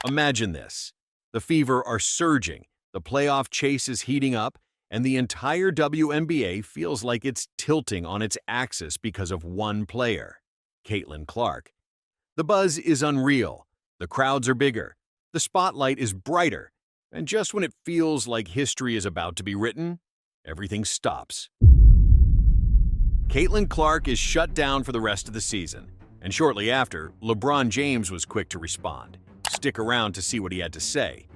Imagine this. The Fever are surging, the playoff chase is heating up, and the entire WNBA feels like it's tilting on its axis because of one player, Caitlin Clark. The buzz is unreal, the crowds are bigger, the spotlight is brighter, and just when it feels like history is about to be written, everything stops. Caitlin Clark is shut down for the rest of the season, and shortly after, LeBron James was quick to respond. Stick around to see what he had to say.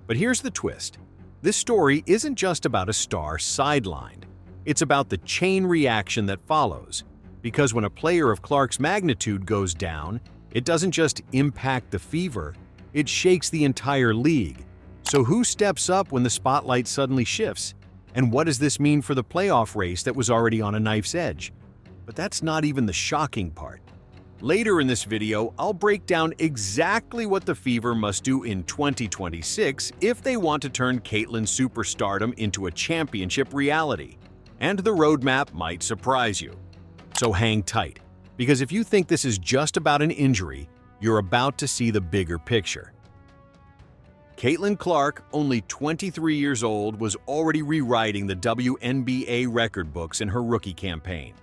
But here's the twist. This story isn't just about a star sidelined. It's about the chain reaction that follows. Because when a player of Clark's magnitude goes down, it doesn't just impact the Fever, it shakes the entire league. So who steps up when the spotlight suddenly shifts? And what does this mean for the playoff race that was already on a knife's edge? But that's not even the shocking part. Later in this video, I'll break down exactly what the Fever must do in 2026 if they want to turn Caitlin's superstardom into a championship reality. And the roadmap might surprise you. So hang tight, because if you think this is just about an injury, you're about to see the bigger picture. Caitlin Clark, only 23 years old, was already rewriting the WNBA record books in her rookie campaign.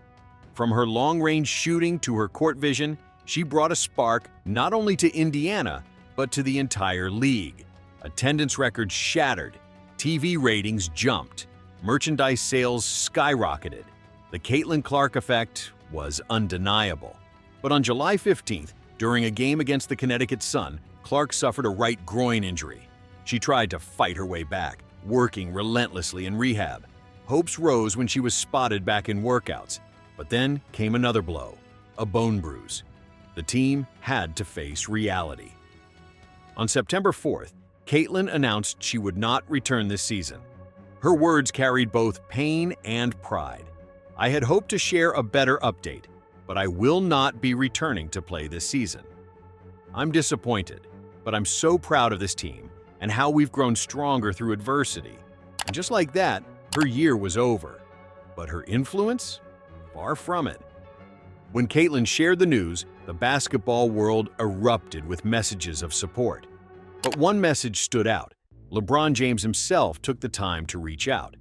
From her long-range shooting to her court vision, she brought a spark not only to Indiana, but to the entire league. Attendance records shattered, TV ratings jumped, merchandise sales skyrocketed. The Caitlin Clark effect was undeniable. But on July 15th, during a game against the Connecticut Sun, Clark suffered a right groin injury. She tried to fight her way back, working relentlessly in rehab. Hopes rose when she was spotted back in workouts. But then came another blow, a bone bruise. The team had to face reality. On September 4th, Caitlin announced she would not return this season. Her words carried both pain and pride. "I had hoped to share a better update, but I will not be returning to play this season. I'm disappointed, but I'm so proud of this team and how we've grown stronger through adversity." And just like that, her year was over. But her influence? Far from it. When Caitlin shared the news, the basketball world erupted with messages of support. But one message stood out. LeBron James himself took the time to reach out.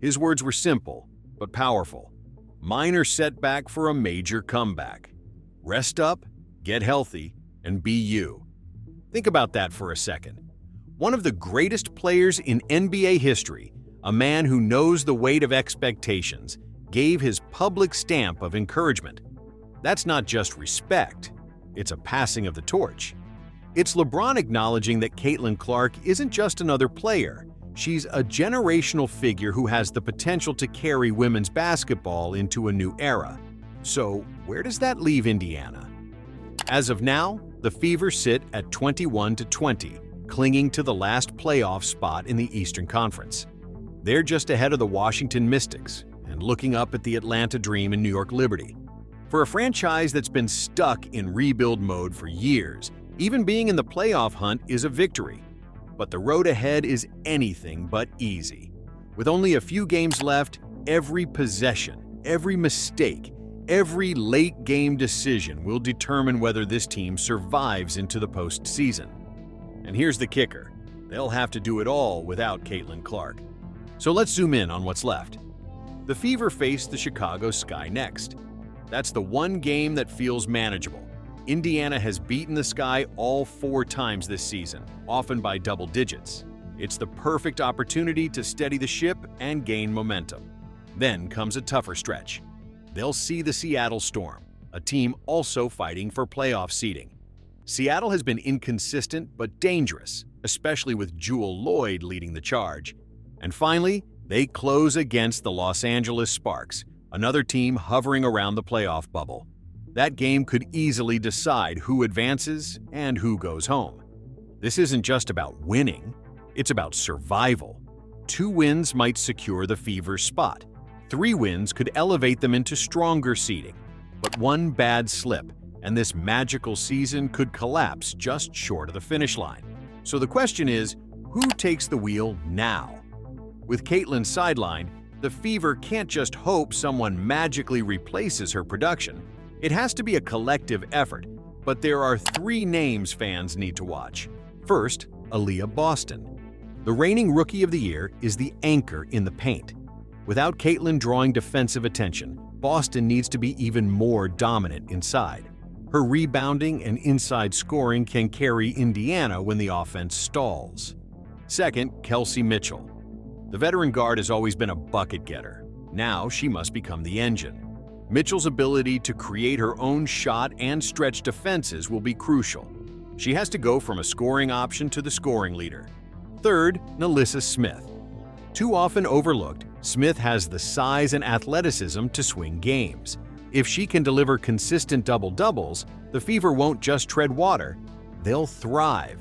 His words were simple, but powerful. Minor setback for a major comeback. Rest up, get healthy, and be you. Think about that for a second. One of the greatest players in NBA history, a man who knows the weight of expectations, gave his public stamp of encouragement. That's not just respect, it's a passing of the torch. It's LeBron acknowledging that Caitlin Clark isn't just another player. She's a generational figure who has the potential to carry women's basketball into a new era. So, where does that leave Indiana? As of now, the Fever sit at 21-20, clinging to the last playoff spot in the Eastern Conference. They're just ahead of the Washington Mystics and looking up at the Atlanta Dream and New York Liberty. For a franchise that's been stuck in rebuild mode for years, even being in the playoff hunt is a victory. But the road ahead is anything but easy. With only a few games left, every possession, every mistake, every late-game decision will determine whether this team survives into the postseason. And here's the kicker. They'll have to do it all without Caitlin Clark. So let's zoom in on what's left. The Fever face the Chicago Sky next. That's the one game that feels manageable. Indiana has beaten the Sky all 4 times this season, often by double digits. It's the perfect opportunity to steady the ship and gain momentum. Then comes a tougher stretch. They'll see the Seattle Storm, a team also fighting for playoff seeding. Seattle has been inconsistent but dangerous, especially with Jewel Lloyd leading the charge. And finally, they close against the Los Angeles Sparks, another team hovering around the playoff bubble. That game could easily decide who advances and who goes home. This isn't just about winning, it's about survival. 2 wins might secure the Fever's spot. 3 wins could elevate them into stronger seeding. But one bad slip, and this magical season could collapse just short of the finish line. So the question is, who takes the wheel now? With Caitlin sidelined, the Fever can't just hope someone magically replaces her production. It has to be a collective effort, but there are 3 names fans need to watch. First, Aaliyah Boston. The reigning Rookie of the Year is the anchor in the paint. Without Caitlin drawing defensive attention, Boston needs to be even more dominant inside. Her rebounding and inside scoring can carry Indiana when the offense stalls. Second, Kelsey Mitchell. The veteran guard has always been a bucket getter. Now she must become the engine. Mitchell's ability to create her own shot and stretch defenses will be crucial. She has to go from a scoring option to the scoring leader. Third, NaLyssa Smith. Too often overlooked, Smith has the size and athleticism to swing games. If she can deliver consistent double-doubles, the Fever won't just tread water, they'll thrive.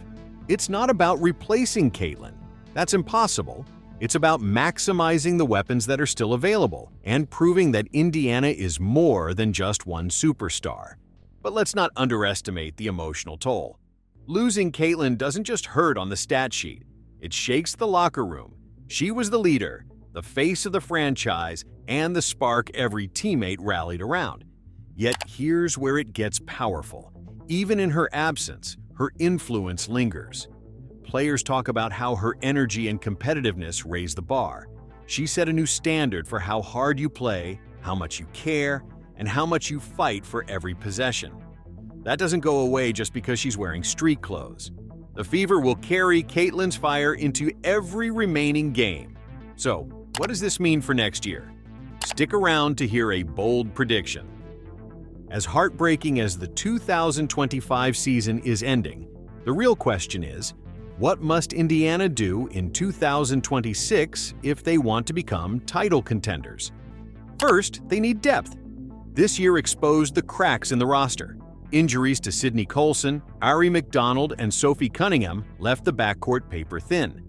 It's not about replacing Caitlin. That's impossible. It's about maximizing the weapons that are still available and proving that Indiana is more than just one superstar. But let's not underestimate the emotional toll. Losing Caitlin doesn't just hurt on the stat sheet. It shakes the locker room. She was the leader, the face of the franchise, and the spark every teammate rallied around. Yet here's where it gets powerful. Even in her absence, her influence lingers. Players talk about how her energy and competitiveness raise the bar. She set a new standard for how hard you play, how much you care, and how much you fight for every possession. That doesn't go away just because she's wearing street clothes. The Fever will carry Caitlin's fire into every remaining game. So, what does this mean for next year? Stick around to hear a bold prediction. As heartbreaking as the 2025 season is ending, the real question is, what must Indiana do in 2026 if they want to become title contenders? First, they need depth. This year exposed the cracks in the roster. Injuries to Sydney Colson, Ari McDonald, and Sophie Cunningham left the backcourt paper thin.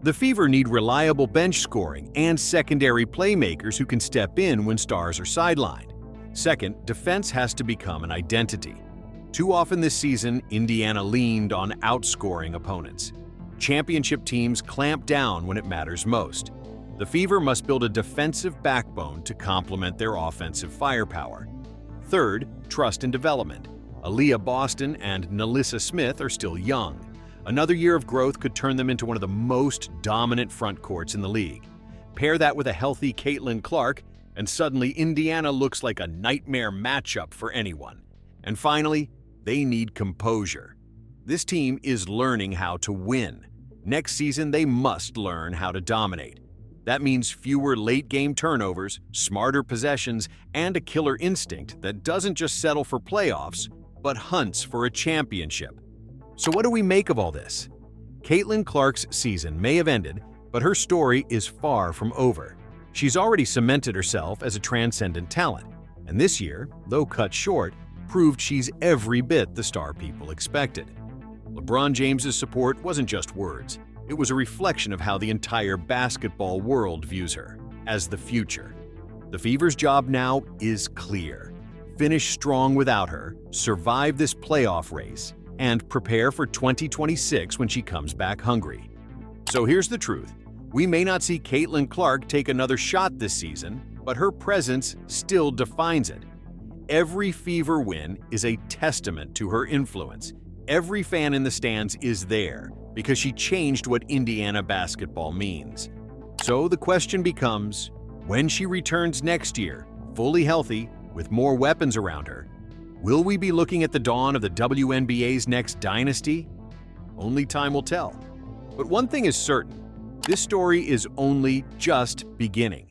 The Fever need reliable bench scoring and secondary playmakers who can step in when stars are sidelined. Second, defense has to become an identity. Too often this season, Indiana leaned on outscoring opponents. Championship teams clamp down when it matters most. The Fever must build a defensive backbone to complement their offensive firepower. Third, trust and development. Aaliyah Boston and NaLyssa Smith are still young. Another year of growth could turn them into one of the most dominant front courts in the league. Pair that with a healthy Caitlin Clark, and suddenly Indiana looks like a nightmare matchup for anyone. And finally, they need composure. This team is learning how to win. Next season, they must learn how to dominate. That means fewer late-game turnovers, smarter possessions, and a killer instinct that doesn't just settle for playoffs, but hunts for a championship. So what do we make of all this? Caitlin Clark's season may have ended, but her story is far from over. She's already cemented herself as a transcendent talent, and this year, though cut short, proved she's every bit the star people expected. LeBron James's support wasn't just words. It was a reflection of how the entire basketball world views her, as the future. The Fever's job now is clear. Finish strong without her, survive this playoff race, and prepare for 2026 when she comes back hungry. So here's the truth. We may not see Caitlin Clark take another shot this season, but her presence still defines it. Every Fever win is a testament to her influence. Every fan in the stands is there because she changed what Indiana basketball means. So the question becomes, when she returns next year, fully healthy, with more weapons around her, will we be looking at the dawn of the WNBA's next dynasty? Only time will tell. But one thing is certain, this story is only just beginning.